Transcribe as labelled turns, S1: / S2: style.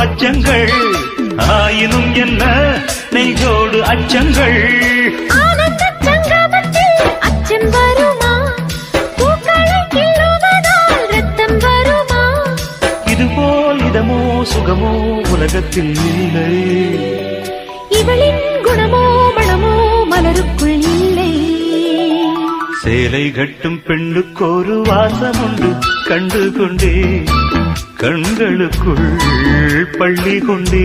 S1: அச்சங்கள் ஆயினும் என்ன நெஞ்சோடு அச்சங்கள்
S2: ஆனந்த சங்கமத்தில் அச்சம் வருமா பூக்களை கிள்ளுவதால் ரத்தம் வருமா
S1: இதுபோல் இதமோ சுகமோ உலகத்தில் இல்லை
S2: இவளின் குணமோ மனமோ மலருக்குள் இல்லை
S1: சேலை கட்டும் பெண்ணுக்கொரு வாசம் உண்டு கண்டு கொண்டே கண்களுக்குள் பள்ளி கொண்டே